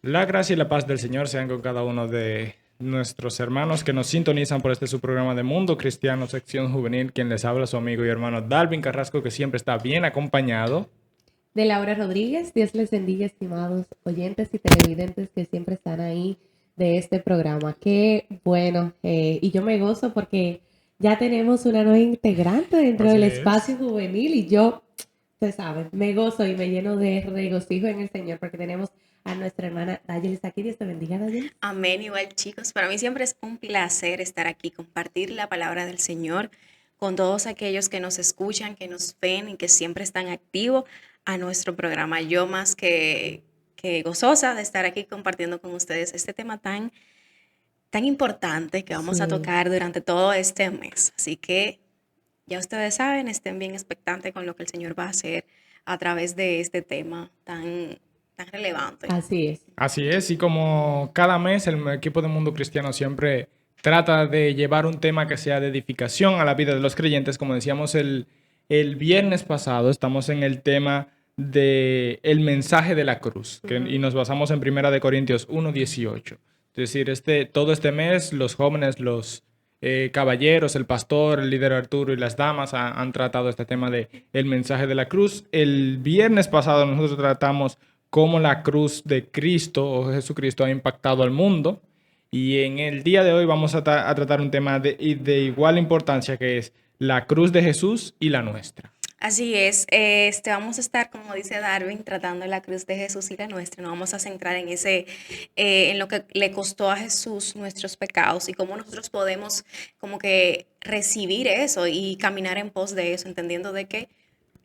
La gracia y la paz del Señor sean con cada uno de nuestros hermanos que nos sintonizan por este su programa de Mundo Cristiano, sección juvenil, quien les habla su amigo y hermano Dalvin Carrasco, que siempre está bien acompañado. De Laura Rodríguez. Dios les bendiga, estimados oyentes y televidentes que siempre están ahí de este programa. Qué bueno, y yo me gozo porque ya tenemos una nueva integrante dentro Así del es. espacio juvenil y yo, ustedes saben, me gozo y me lleno de regocijo en el Señor porque tenemos a nuestra hermana Dayelis aquí. Dios te bendiga, Dayelis. Amén, igual chicos. Para mí siempre es un placer estar aquí, compartir la palabra del Señor con todos aquellos que nos escuchan, que nos ven y que siempre están activos a nuestro programa. Yo más que gozosa de estar aquí compartiendo con ustedes este tema tan importante que vamos a Sí. tocar durante todo este mes. Así que ya ustedes saben, estén bien expectantes con lo que el Señor va a hacer a través de este tema tan relevante. Así es. Así es, y como cada mes el equipo de Mundo Cristiano siempre trata de llevar un tema que sea de edificación a la vida de los creyentes, como decíamos el viernes pasado, estamos en el tema de el mensaje de la cruz, y nos basamos en Primera de Corintios 1:18. Es decir, todo este mes los jóvenes, los caballeros, el pastor, el líder Arturo y las damas han tratado este tema de el mensaje de la cruz. El viernes pasado nosotros tratamos cómo la cruz de Cristo o Jesucristo ha impactado al mundo. Y en el día de hoy vamos a tratar un tema de igual importancia, que es la cruz de Jesús y la nuestra. Así es, vamos a estar, como dice Darwin, tratando la cruz de Jesús y la nuestra. Nos vamos a centrar en lo que le costó a Jesús nuestros pecados y cómo nosotros podemos como que recibir eso y caminar en pos de eso, entendiendo de que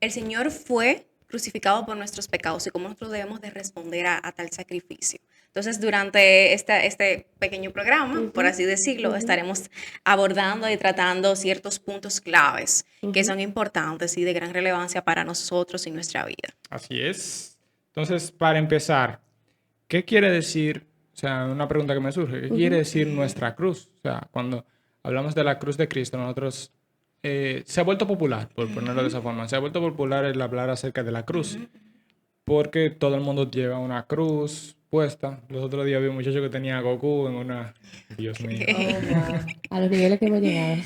el Señor fue crucificado por nuestros pecados y cómo nosotros debemos de responder a tal sacrificio. Entonces, durante este pequeño programa, por así decirlo, estaremos abordando y tratando ciertos puntos claves que son importantes y de gran relevancia para nosotros y nuestra vida. Así es. Entonces, para empezar, ¿qué quiere decir? O sea, una pregunta que me surge, ¿qué quiere decir nuestra cruz? O sea, cuando hablamos de la cruz de Cristo, nosotros se ha vuelto popular, por ponerlo de esa forma, se ha vuelto popular el hablar acerca de la cruz, porque todo el mundo lleva una cruz puesta. Los otros días vi un muchacho que tenía a Goku en una... Dios mío. Oh, wow. A los niveles que hemos llegado.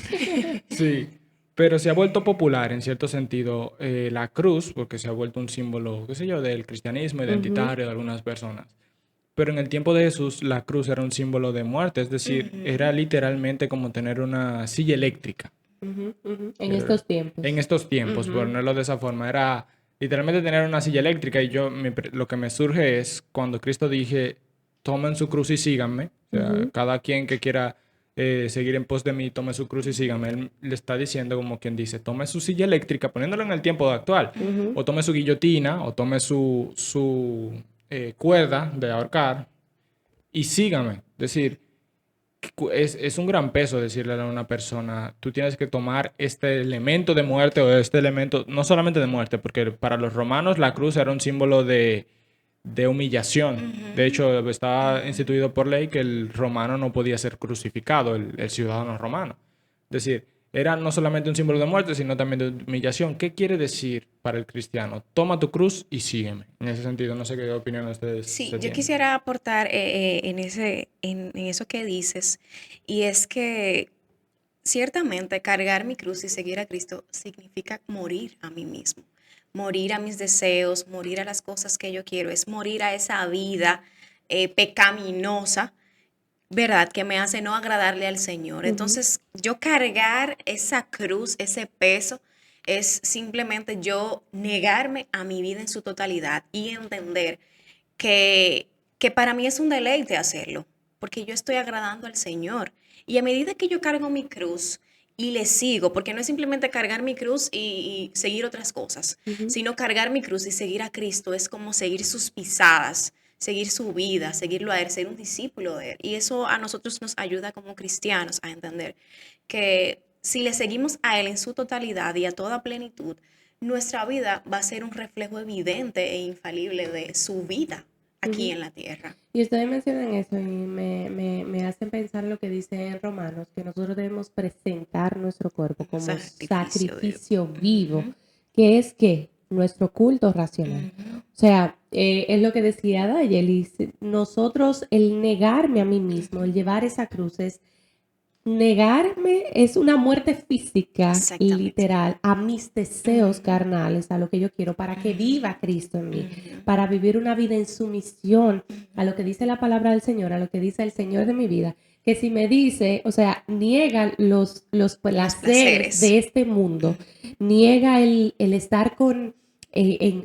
Sí, pero se ha vuelto popular en cierto sentido la cruz, porque se ha vuelto un símbolo, qué sé yo, del cristianismo identitario de algunas personas. Pero en el tiempo de Jesús, la cruz era un símbolo de muerte, es decir, era literalmente como tener una silla eléctrica. En estos tiempos. En estos tiempos, por ponerlo de esa forma, era literalmente tener una silla eléctrica. Y lo que me surge es cuando Cristo dije, tomen su cruz y síganme. O sea, cada quien que quiera seguir en pos de mí, tome su cruz y síganme. Él le está diciendo como quien dice, tome su silla eléctrica, poniéndolo en el tiempo actual. O tome su guillotina, o tome su cuerda de ahorcar y sígame. Es decir, es un gran peso decirle a una persona, tú tienes que tomar este elemento de muerte o este elemento, no solamente de muerte, porque para los romanos la cruz era un símbolo de humillación. De hecho, estaba instituido por ley que el romano no podía ser crucificado, el ciudadano romano. Es decir, era no solamente un símbolo de muerte, sino también de humillación. ¿Qué quiere decir para el cristiano? Toma tu cruz y sígueme. En ese sentido, no sé qué opinión ustedes Sí, se yo tienen. quisiera aportar en eso que dices, y es que ciertamente cargar mi cruz y seguir a Cristo significa morir a mí mismo, morir a mis deseos, morir a las cosas que yo quiero, es morir a esa vida pecaminosa, ¿verdad? Que me hace no agradarle al Señor. Entonces, yo cargar esa cruz, ese peso, es simplemente yo negarme a mi vida en su totalidad y entender que para mí es un deleite hacerlo, porque yo estoy agradando al Señor. Y a medida que yo cargo mi cruz y le sigo, porque no es simplemente cargar mi cruz y seguir otras cosas, sino cargar mi cruz y seguir a Cristo, es como seguir sus pisadas, seguir su vida, seguirlo a Él, ser un discípulo de Él. Y eso a nosotros nos ayuda como cristianos a entender que si le seguimos a Él en su totalidad y a toda plenitud, nuestra vida va a ser un reflejo evidente e infalible de su vida aquí en la tierra. Y ustedes mencionan eso y me hacen pensar lo que dice en Romanos, que nosotros debemos presentar nuestro cuerpo como sacrificio vivo, que es que nuestro culto racional. O sea, es lo que decía Dayelis, nosotros el negarme a mí mismo, el llevar esa cruz es negarme, es una muerte física, Exactamente. literal, a mis deseos Ujú. carnales, a lo que yo quiero, para que viva Cristo en mí, Ujú. para vivir una vida en sumisión a lo que dice la palabra del Señor, a lo que dice el Señor de mi vida, que si me dice, o sea, niega los Los placeres placeres. de este mundo, niega el estar con,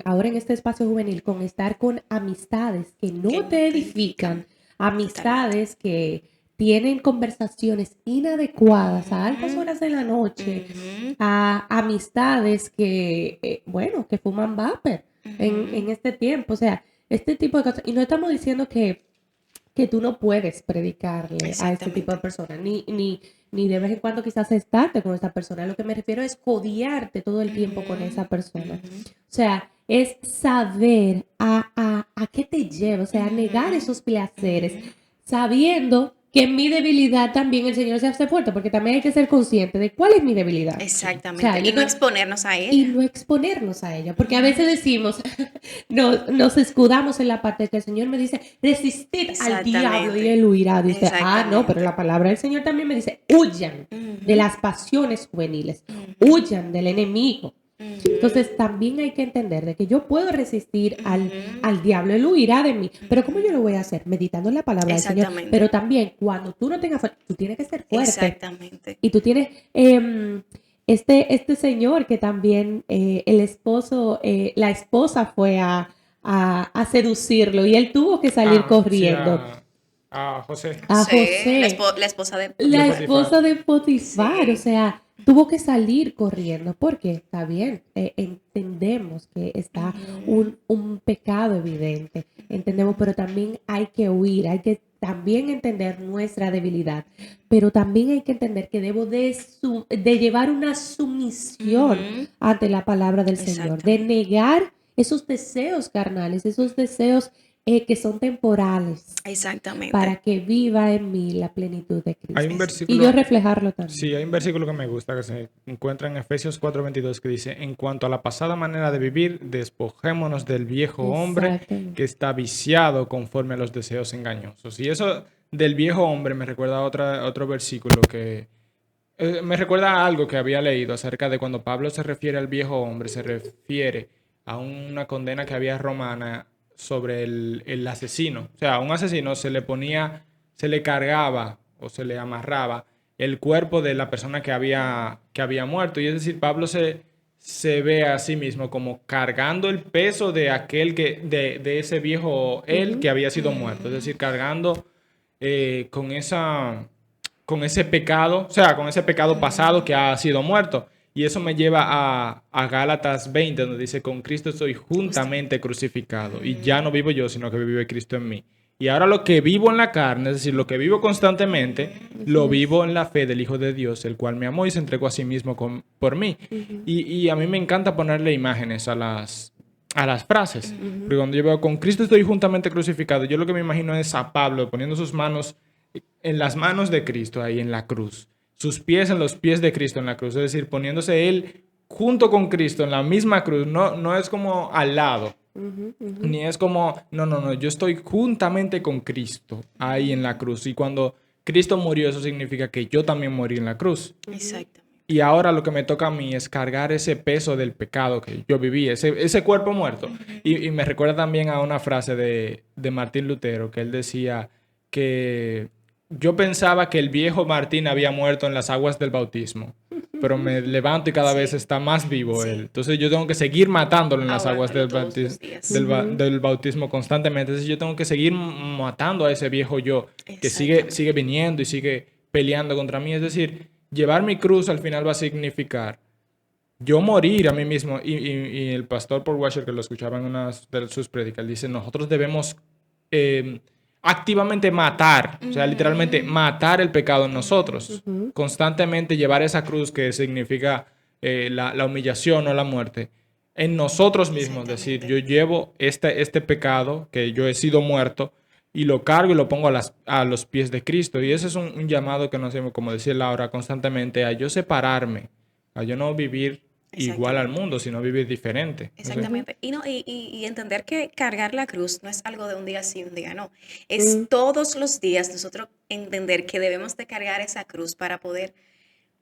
ahora en este espacio juvenil, con estar con amistades que Que no no te te edifican, edifican. Totalmente. amistades que tienen conversaciones inadecuadas a altas Ujú. horas de la noche, Ujú. a amistades que, bueno, que fuman vapor en Ujú. este tiempo. O sea, este tipo de cosas. Y no estamos diciendo que tú no puedes predicarle a este tipo de Exactamente. personas, ni de vez en cuando quizás estarte con esa persona. Lo que me refiero es codiarte todo el tiempo con esa Ujú. persona. Ujú. O sea, es saber a qué te lleva, o sea, a negar Ujú. esos placeres, Ujú. sabiendo que en mi debilidad también el Señor se hace fuerte, porque también hay que ser consciente de cuál es mi debilidad. Sí. O sea, Exactamente. Y no exponernos a y ella. no exponernos a ella, porque a Ujú. veces decimos, nos escudamos en la parte que el Señor me dice, resistid al diablo y Exactamente. él huirá. Dice, no, pero Exactamente. la palabra del Señor también me dice, huyan de Ujú. las pasiones juveniles, Ujú. huyan del enemigo. Ujú. Entonces también hay que entender de que yo puedo resistir Ujú. al diablo, él huirá de mí, pero ¿cómo yo Ujú. lo voy a hacer? Meditando en la palabra del Señor, Exactamente. pero también cuando tú no tengas fuerza, tú tienes que ser fuerte Exactamente. y tú tienes este señor que también el esposo, la esposa fue a seducirlo y él tuvo que salir Sí, corriendo. a José A José, José, la esposa de de la Potifar. Potifar. esposa de Potifar, o Sí. sea, tuvo que salir corriendo porque está bien, entendemos que está Ujú. un pecado evidente, entendemos, pero también hay que huir, hay que también entender nuestra debilidad, pero también hay que entender que debo de llevar una sumisión Ujú. ante la palabra del Señor, de Exactamente. negar esos deseos carnales, esos deseos que son temporales Exactamente. para que viva en mí la plenitud de Hay un Cristo. Y yo versículo, reflejarlo sí, también. hay un versículo que me gusta que se encuentra en Efesios 4:22 que dice, en cuanto a la pasada manera de vivir, despojémonos del viejo hombre Exactamente. que está viciado conforme a los deseos engañosos. Y eso del viejo hombre me recuerda a otro versículo que me recuerda a algo que había leído acerca de cuando Pablo se refiere al viejo hombre, se refiere a una condena que había romana sobre el asesino. O sea, a un asesino se le ponía, se le cargaba o se le amarraba el cuerpo de la persona que había muerto. Y es decir, Pablo se ve a sí mismo como cargando el peso de aquel de ese viejo él Ujú. que había sido muerto. Es Ujú. decir, cargando con ese pecado, o sea, con ese pecado pasado que ha sido muerto. Y eso me lleva a Gálatas 20, donde dice, con Cristo estoy Justamente. juntamente crucificado. Y ya Ujú. no vivo yo, sino que vive Cristo en mí. Y ahora lo que vivo en la carne, es decir, lo que vivo constantemente, Así lo es. vivo en la fe del Hijo de Dios, el cual me amó y se entregó a sí mismo por mí. Ujú, Y a mí me encanta ponerle imágenes a las frases. ujú, Porque cuando yo veo con Cristo estoy juntamente crucificado, yo lo que me imagino es a Pablo poniendo sus manos en las manos de Cristo ahí en la cruz, sus pies en los pies de Cristo en la cruz, es decir, poniéndose él junto con Cristo en la misma cruz, no es como al lado, ujú, ujú. ni es como, no, yo estoy juntamente con Cristo ahí en la cruz. Y cuando Cristo murió, eso significa que yo también morí en la cruz. Ujú. Exactamente. Y ahora lo que me toca a mí es cargar ese peso del pecado que yo viví, ese cuerpo muerto. Y me recuerda también a una frase de Martín Lutero, que él decía que yo pensaba que el viejo Martín había muerto en las aguas del bautismo, pero me levanto y cada vez Sí. está más vivo él. Sí. Entonces yo tengo que seguir matándolo en las aguas Ahogándolo todos los días. Ujú. del bautismo constantemente. Entonces yo tengo que seguir matando a ese viejo yo que sigue Exactamente. viniendo y sigue peleando contra mí. Es decir, llevar mi cruz al final va a significar yo morir a mí mismo. Y el pastor Paul Washer, que lo escuchaba en una de sus prédicas, dice, nosotros debemos eh, activamente matar, o sea, literalmente Ujú. matar el pecado en nosotros. Ujú. Constantemente llevar esa cruz que significa la humillación o la muerte en nosotros mismos. Decir, Exactamente. yo llevo este pecado que yo he sido muerto y lo cargo y lo pongo a los pies de Cristo. Y ese es un llamado que nos hacemos, como decía Laura, constantemente a yo separarme, a yo no vivir igual al Exactamente. mundo, sino vivir diferente. No sé. Ujú, Exactamente. Y, no, y entender que cargar la cruz no es algo de un día sí, un día no. Es mm, todos los días nosotros entender que debemos de cargar esa cruz para poder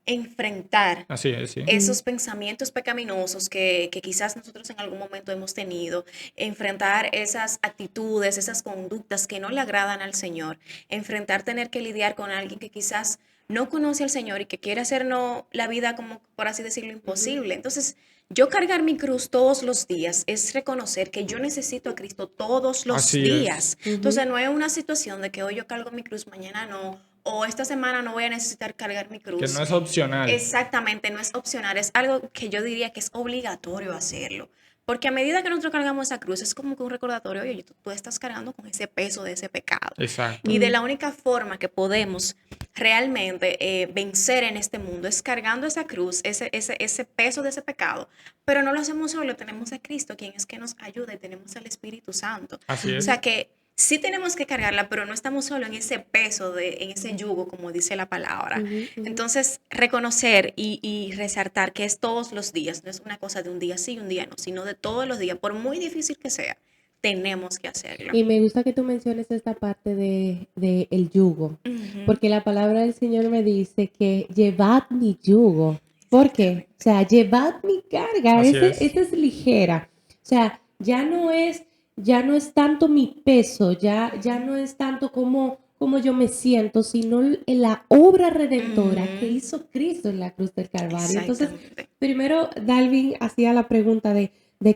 enfrentar Así es, sí. mm, esos pensamientos pecaminosos que quizás nosotros en algún momento hemos tenido, enfrentar esas actitudes, esas conductas que no le agradan al Señor, enfrentar tener que lidiar con alguien que quizás no conoce al Señor y que quiere hacernos la vida como, por así decirlo, ujú, imposible. Entonces, yo cargar mi cruz todos los días es reconocer que yo necesito a Cristo todos los Así es. días. ujú. Entonces, no es una situación de que hoy yo cargo mi cruz, mañana no, o esta semana no voy a necesitar cargar mi Que no cruz. es opcional. Exactamente, no es opcional, es algo que yo diría que es obligatorio hacerlo. Porque a medida que nosotros cargamos esa cruz, es como que un recordatorio, oye, tú estás cargando con ese peso de ese pecado. Exacto. Y de Mm, la única forma que podemos realmente vencer en este mundo es cargando esa cruz, ese peso de ese pecado. Pero no lo hacemos solo, tenemos a Cristo, quien es que nos ayuda, y tenemos al Espíritu Santo. Así O ujú, sea es. que sí tenemos que cargarla, pero no estamos solo en ese peso, en ese yugo, como dice la palabra. ujú, ujú. Entonces, reconocer y resaltar que es todos los días, no es una cosa de un día sí y un día no, sino de todos los días, por muy difícil que sea, tenemos que hacerlo. Y me gusta que tú menciones esta parte de el yugo, Ujú. porque la palabra del Señor me dice que llevad mi yugo. ¿Por qué? O Exactamente. sea, llevad mi carga, Así es. esa es ligera. O sea, ya no es tanto mi peso, ya no es tanto como yo me siento, sino en la obra redentora que Ujú. hizo Cristo en la cruz del Calvario. Entonces, Exactamente. primero Dalvin hacía la pregunta de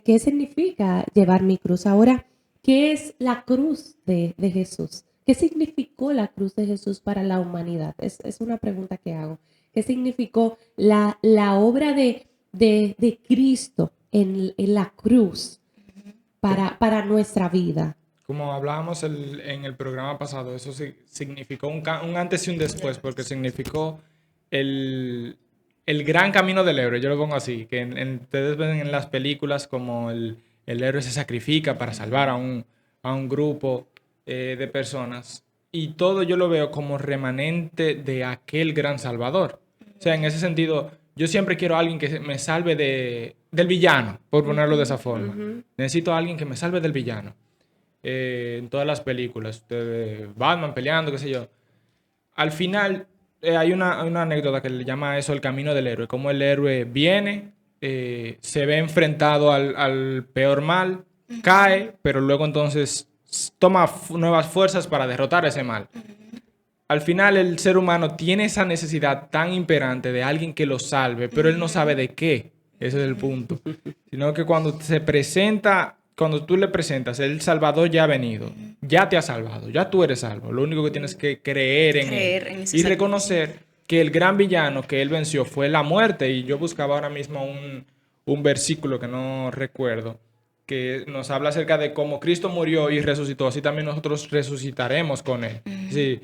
qué significa llevar mi cruz. Ahora, ¿qué es la cruz de Jesús? ¿Qué significó la cruz de Jesús para la humanidad? Es una pregunta que hago. ¿Qué significó la obra de Cristo en la cruz Como, para nuestra vida? como hablábamos en el programa pasado, eso significó un antes y un después, porque significó el, el gran camino del héroe, yo lo pongo así, que ustedes ven en las películas como el héroe se sacrifica para salvar a un grupo de personas, y todo yo lo veo como remanente de aquel gran salvador. O sea, en ese sentido, yo siempre quiero a alguien que me salve del villano, por ponerlo de Ujú, esa forma. ujú, Necesito a alguien que me salve del villano. En todas las películas, Batman peleando, qué sé yo. Al final, hay una anécdota que le llama a eso el camino del héroe. Como el héroe viene, se ve enfrentado al peor mal, cae, pero luego entonces toma nuevas fuerzas para derrotar ese mal. Al final, el ser humano tiene esa necesidad tan imperante de alguien que lo salve, pero él no sabe de qué. Ese es el punto. Sino que cuando se presenta, cuando tú le presentas, el Salvador ya ha venido, ya te ha salvado, ya tú eres salvo. Lo único que tienes que creer en él Creer en ese y sacrificio. reconocer que el gran villano que él venció fue la muerte. Y yo buscaba ahora mismo un versículo que no recuerdo, que nos habla acerca de cómo Cristo murió y resucitó, así también nosotros resucitaremos con él. Sí,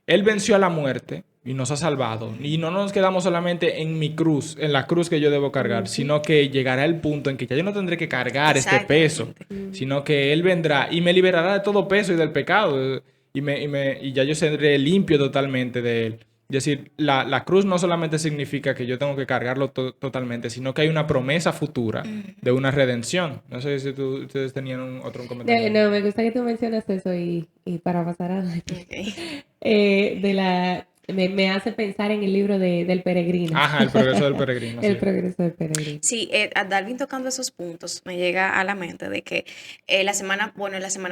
él venció a la muerte y nos ha salvado. Y no nos quedamos solamente en mi cruz, en la cruz que yo debo cargar, ujú, sino que llegará el punto en que ya yo no tendré que cargar este peso, Exactamente. ujú. sino que Él vendrá y me liberará de todo peso y del pecado. Y ya yo seré limpio totalmente de Él. Es decir, la cruz no solamente significa que yo tengo que cargarlo totalmente, sino que hay una promesa futura de una redención. No sé si ustedes tenían otro comentario ahí. No, me gusta que tú mencionas eso y para pasar a Ok. me hace pensar en el libro del peregrino, Ajá, el progreso del peregrino, el sí. progreso del peregrino. Sí, a Darwin tocando esos puntos, me llega a la mente de que la semana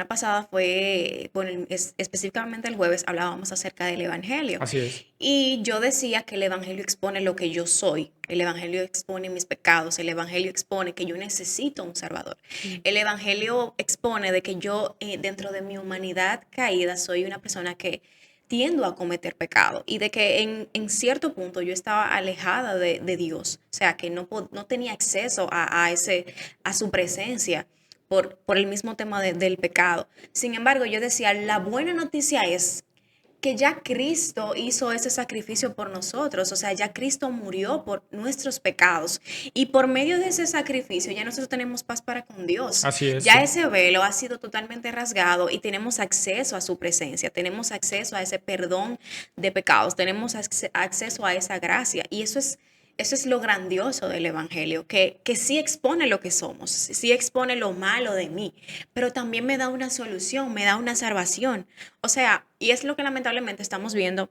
pasada fue, bueno, específicamente el jueves hablábamos acerca del Evangelio. Así es. Y yo decía que el Evangelio expone lo que yo soy, el Evangelio expone mis pecados, el Evangelio expone que yo necesito un Salvador. Mm, El Evangelio expone de que yo, dentro de mi humanidad caída, soy una persona que tiendo a cometer pecado y de que en cierto punto yo estaba alejada de Dios, o sea, que no tenía acceso a su presencia por el mismo tema del pecado. Sin embargo, yo decía, la buena noticia es que ya Cristo hizo ese sacrificio por nosotros, o sea, ya Cristo murió por nuestros pecados y por medio de ese sacrificio ya nosotros tenemos paz para con Dios. Así es, Ya sí. ese velo ha sido totalmente rasgado y tenemos acceso a su presencia, tenemos acceso a ese perdón de pecados, tenemos acceso a esa gracia y eso es eso es lo grandioso del Evangelio, que sí expone lo que somos, sí expone lo malo de mí, pero también me da una solución, me da una salvación. O sea, y es lo que lamentablemente estamos viendo,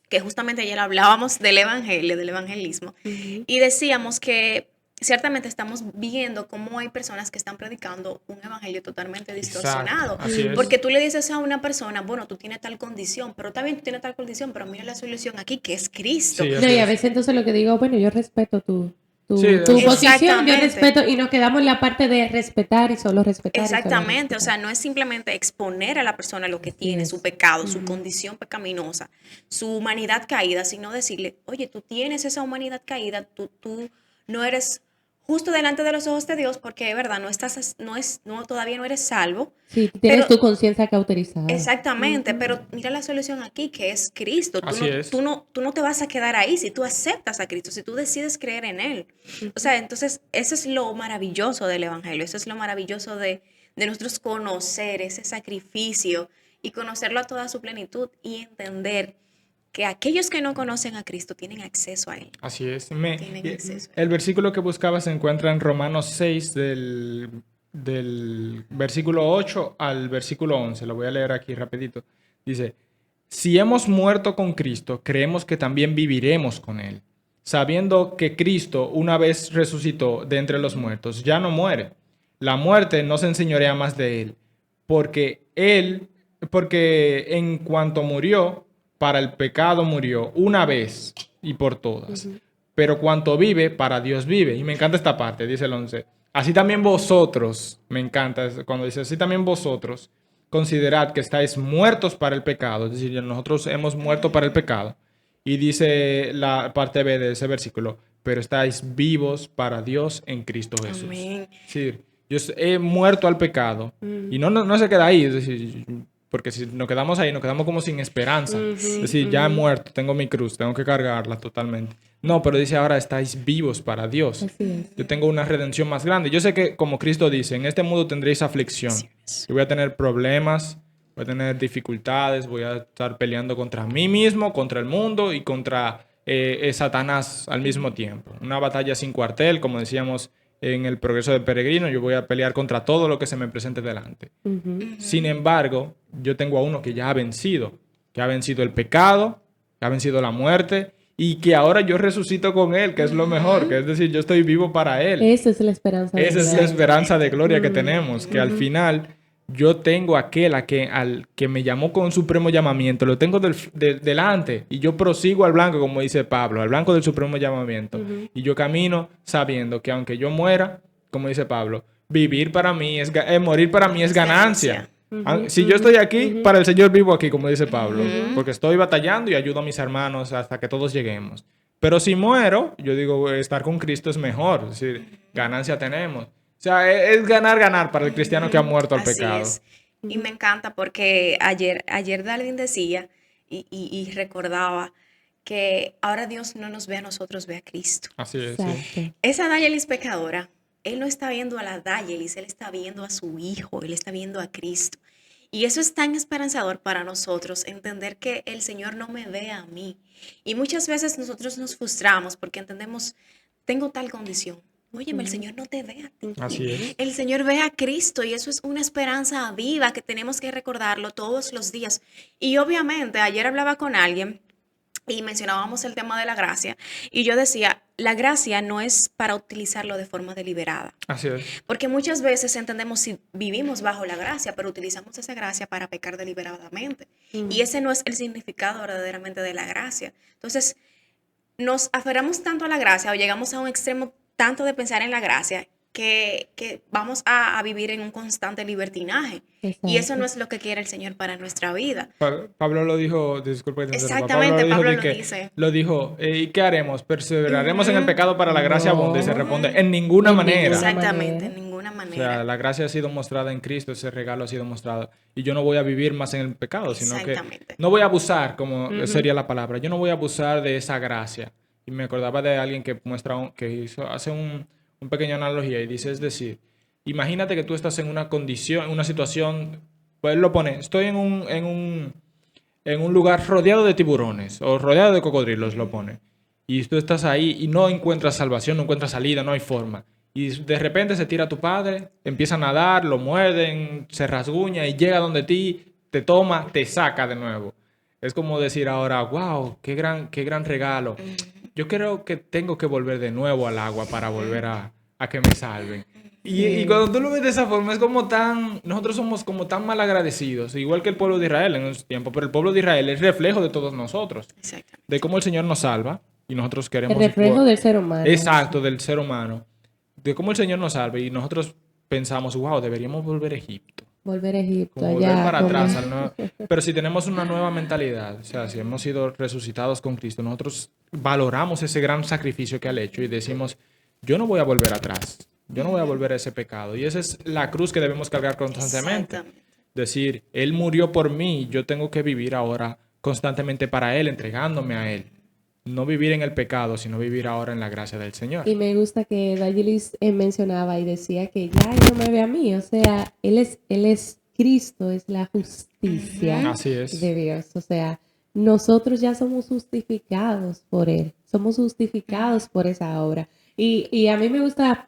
que justamente ayer hablábamos del Evangelio, del evangelismo, Ujú. y decíamos que ciertamente estamos viendo cómo hay personas que están predicando un evangelio totalmente Exacto, distorsionado. así es. Porque tú le dices a una persona, bueno, tú tienes tal condición, pero también tú tienes tal condición, pero mira la solución aquí, que es Cristo. Sí, No, así y a es. veces entonces lo que digo, bueno, yo respeto Sí, tu o sea, posición, yo Exactamente. respeto y nos quedamos en la parte de respetar y solo respetar y solo Exactamente, o respetar. sea, no es simplemente exponer a la persona lo que Así tiene, es. su pecado, su Ujú. condición pecaminosa, su humanidad caída, sino decirle, oye, tú tienes esa humanidad caída, tú no eres justo delante de los ojos de Dios porque de verdad todavía no eres salvo, Sí, tienes pero tu conciencia cauterizada. exactamente, Ujú. pero mira la solución aquí, que es Cristo. así es. Tú no te vas a quedar ahí si tú aceptas a Cristo, si tú decides creer en Él. O sea, entonces, eso es lo maravilloso del Evangelio, eso es lo maravilloso de nosotros conocer ese sacrificio y conocerlo a toda su plenitud y entender que aquellos que no conocen a Cristo tienen acceso a Él. Así es. Tienen acceso a Él. El versículo que buscaba se encuentra en Romanos 6 del versículo 8 al versículo 11. Lo voy a leer aquí rapidito. Dice, si hemos muerto con Cristo, creemos que también viviremos con Él, sabiendo que Cristo, una vez resucitó de entre los muertos, ya no muere. La muerte no se enseñorea más de Él, porque porque en cuanto murió, para el pecado murió una vez y por todas. Pero cuanto vive, para Dios vive. Y me encanta esta parte, dice el 11. Así también vosotros, me encanta cuando dice, así también vosotros, considerad que estáis muertos para el pecado. Es decir, nosotros hemos muerto para el pecado. Y dice la parte B de ese versículo, pero estáis vivos para Dios en Cristo Jesús. Amén. Es decir, yo he muerto al pecado y no se queda ahí, es decir, porque si nos quedamos ahí, nos quedamos como sin esperanza. Es decir, ya he muerto, tengo mi cruz, tengo que cargarla totalmente. No, pero dice ahora estáis vivos para Dios. Así es. Yo tengo una redención más grande. Yo sé que como Cristo dice, en este mundo tendréis aflicción. Yo voy a tener problemas, voy a tener dificultades, voy a estar peleando contra mí mismo, contra el mundo y contra Satanás al mismo tiempo. Una batalla sin cuartel, como decíamos en el progreso del peregrino, yo voy a pelear contra todo lo que se me presente delante. Ujú. Sin embargo, yo tengo a uno que ha vencido el pecado, que ha vencido la muerte y que ahora yo resucito con él, que es lo mejor, que es decir, yo estoy vivo para él. Esa es la esperanza de Esa es la gloria. esperanza de gloria que tenemos, que al final yo tengo aquel al que me llamó con supremo llamamiento, lo tengo delante y yo prosigo al blanco, como dice Pablo, al blanco del supremo llamamiento. Y yo camino sabiendo que aunque yo muera, como dice Pablo, vivir para mí morir para mí es ganancia. Si yo estoy aquí, para el Señor vivo aquí, como dice Pablo, porque estoy batallando y ayudo a mis hermanos hasta que todos lleguemos. Pero si muero, yo digo, estar con Cristo es mejor, es decir, ganancia tenemos. O sea, es ganar para el cristiano que ha muerto al Así pecado. es. Y me encanta porque ayer Darwin decía y recordaba que ahora Dios no nos ve a nosotros, ve a Cristo. Así es, sí. Exacto. Esa Dayelis pecadora, él no está viendo a la Dayelis, él está viendo a su hijo, él está viendo a Cristo. Y eso es tan esperanzador para nosotros, entender que el Señor no me ve a mí. Y muchas veces nosotros nos frustramos porque entendemos, tengo tal condición. Óyeme, el Señor no te ve a ti. Así es. El Señor ve a Cristo y eso es una esperanza viva que tenemos que recordarlo todos los días. Y obviamente, ayer hablaba con alguien y mencionábamos el tema de la gracia y yo decía, la gracia no es para utilizarlo de forma deliberada. Así es. Porque muchas veces entendemos si vivimos bajo la gracia, pero utilizamos esa gracia para pecar deliberadamente. Y ese no es el significado verdaderamente de la gracia. Entonces, nos aferramos tanto a la gracia o llegamos a un extremo tanto de pensar en la gracia que vamos a vivir en un constante libertinaje. Y eso no es lo que quiere el Señor para nuestra vida. Pablo lo dijo, disculpe que te interrumpa. Exactamente, Pablo de lo que- dice. Lo dijo, ¿y qué haremos? ¿Perseveraremos en el pecado para la gracia abunde? Y se responde, en ninguna En manera. ninguna Exactamente, manera. en ninguna O sea, manera. la gracia ha sido mostrada en Cristo, ese regalo ha sido mostrado. Y yo no voy a vivir más en el pecado, sino que Exactamente. no voy a abusar, como sería la palabra. Yo no voy a abusar de esa gracia. Y me acordaba de alguien que hace un pequeña analogía y dice, es decir, imagínate que tú estás en una condición, en una situación, pues él lo pone, estoy en un lugar rodeado de tiburones o rodeado de cocodrilos, lo pone. y tú estás ahí y no encuentras salvación, no encuentras salida, no hay forma. Y de repente se tira tu padre, empieza a nadar, lo muerden, se rasguña y llega donde ti, te toma, te saca de nuevo. Es como decir ahora, wow, qué gran regalo. Yo creo que tengo que volver de nuevo al agua para volver a que me salven. Y cuando tú lo ves de esa forma, es como nosotros somos como tan mal agradecidos, igual que el pueblo de Israel en ese tiempo, pero el pueblo de Israel es reflejo de todos nosotros, Exactamente. de cómo el Señor nos salva y nosotros queremos... El reflejo del ser humano. Exacto, del ser humano, de cómo el Señor nos salva y nosotros pensamos, wow, deberíamos volver a Egipto. Volver a Egipto, Como volver allá. para atrás. Pero si tenemos una nueva mentalidad, o sea, si hemos sido resucitados con Cristo, nosotros valoramos ese gran sacrificio que ha hecho y decimos, yo no voy a volver atrás, yo no voy a volver a ese pecado. Y esa es la cruz que debemos cargar constantemente. Exactamente. Decir, Él murió por mí, yo tengo que vivir ahora constantemente para Él, entregándome a Él. No vivir en el pecado, sino vivir ahora en la gracia del Señor. Y me gusta que Dayelis mencionaba y decía que ya Él no me ve a mí, o sea, Él es Cristo, es la justicia Así es. de Dios, o sea, nosotros ya somos justificados por Él, somos justificados por esa obra. Y a mí me gusta,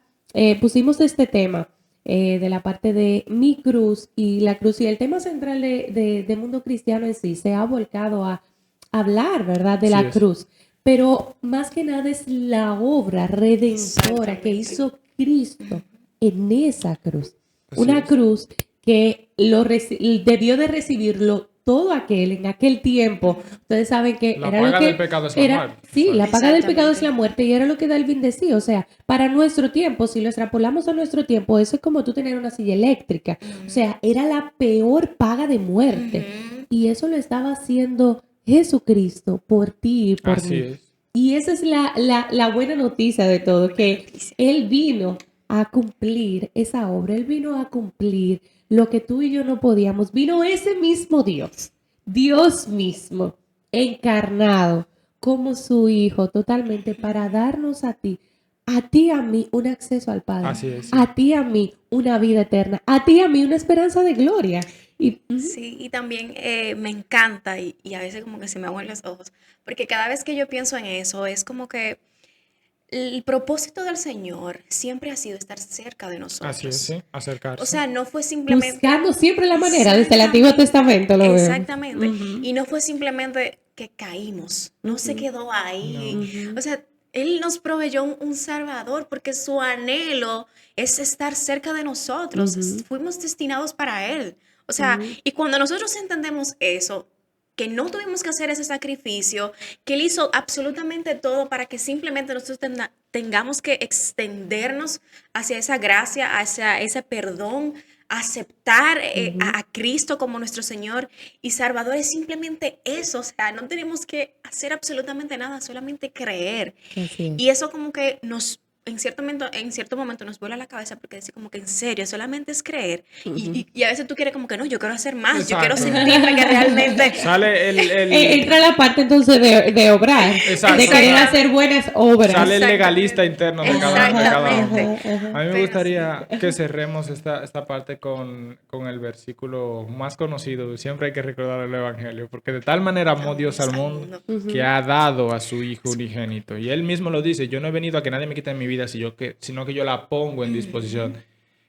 pusimos este tema de la parte de mi cruz y la cruz, y el tema central de Mundo Cristiano en sí se ha volcado a hablar, ¿verdad?, de la Así es. cruz. Pero más que nada es la obra redentora que hizo Cristo en esa cruz. Así Una es. cruz que debió de recibirlo todo aquel en aquel tiempo. Ustedes saben que La era paga lo que del pecado es la muerte. Sí, la paga del pecado es Exactamente. la muerte y era lo que Darwin decía. O sea, para nuestro tiempo, si lo extrapolamos a nuestro tiempo, eso es como tú tener una silla eléctrica. O sea, era la peor paga de muerte. Y eso lo estaba haciendo Jesucristo por ti y por Así mí. es. Y esa es la buena noticia de todo, que noticia. Él vino a cumplir esa obra, Él vino a cumplir lo que tú y yo no podíamos. Vino ese mismo Dios, Dios mismo, encarnado como su Hijo totalmente para darnos a ti y a mí un acceso al Padre, Así es. a ti y a mí una vida eterna, a ti y a mí una esperanza de gloria. Y, Sí, y también me encanta y a veces como que se me aguan los ojos, porque cada vez que yo pienso en eso es como que el propósito del Señor siempre ha sido estar cerca de nosotros. Así es, sí, acercarse. O sea, no fue simplemente... buscando siempre la manera, desde el Antiguo Testamento lo vemos. Exactamente. Ujú. Y no fue simplemente que caímos, no se quedó ahí. Ujú. O sea, Él nos proveyó un Salvador porque su anhelo es estar cerca de nosotros. Ujú. Fuimos destinados para Él. O sea, y cuando nosotros entendemos eso, que no tuvimos que hacer ese sacrificio, que Él hizo absolutamente todo para que simplemente nosotros tengamos que extendernos hacia esa gracia, hacia ese perdón, aceptar a Cristo como nuestro Señor y Salvador, es simplemente eso. O sea, no tenemos que hacer absolutamente nada, solamente creer. Así es. Y eso como que en cierto momento nos vuela la cabeza porque decir como que en serio, solamente es creer. Y a veces tú quieres como que no, yo quiero hacer más, yo quiero Exacto. sentirme que realmente... Sale Entra la parte entonces de obrar, Exacto. de querer hacer buenas obras. sale el Exactamente. legalista interno de cada uno. Exactamente. A mí me Pero gustaría que cerremos esta parte con el versículo más conocido. Siempre hay que recordar el Evangelio, porque de tal manera amó Dios al mundo que ha dado a su Hijo unigénito. Y Él mismo lo dice, yo no he venido a que nadie me quite mi vida, sino que yo la pongo en disposición.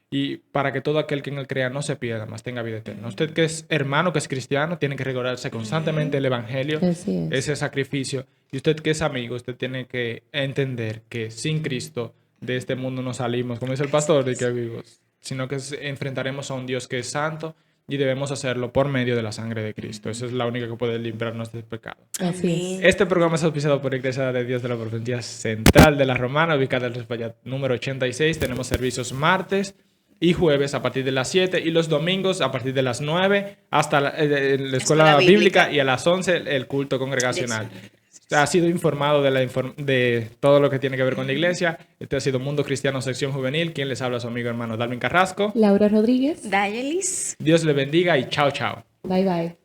Y para que todo aquel que en Él crea no se pierda, más tenga vida eterna. Usted que es hermano, que es cristiano, tiene que recordarse constantemente el Evangelio, Así es. ese sacrificio. Y usted que es amigo, usted tiene que entender que sin Cristo de este mundo no salimos, como dice el pastor, de que vivos, sino que enfrentaremos a un Dios que es santo y debemos hacerlo por medio de la sangre de Cristo. Esa es la única que puede librarnos del pecado. Así es. Este programa es auspiciado por la Iglesia de Dios de la Profecía Central de la Romana, ubicada en el España número 86. Tenemos servicios martes y jueves a partir de las 7 y los domingos a partir de las 9 hasta la escuela bíblica y a las 11 el culto congregacional. Ha sido informado de todo lo que tiene que ver con la iglesia. Este ha sido Mundo Cristiano Sección Juvenil. Quien les habla, su amigo hermano Darwin Carrasco. Laura Rodríguez. Dayelis. Dios le bendiga y chao, chao. Bye bye.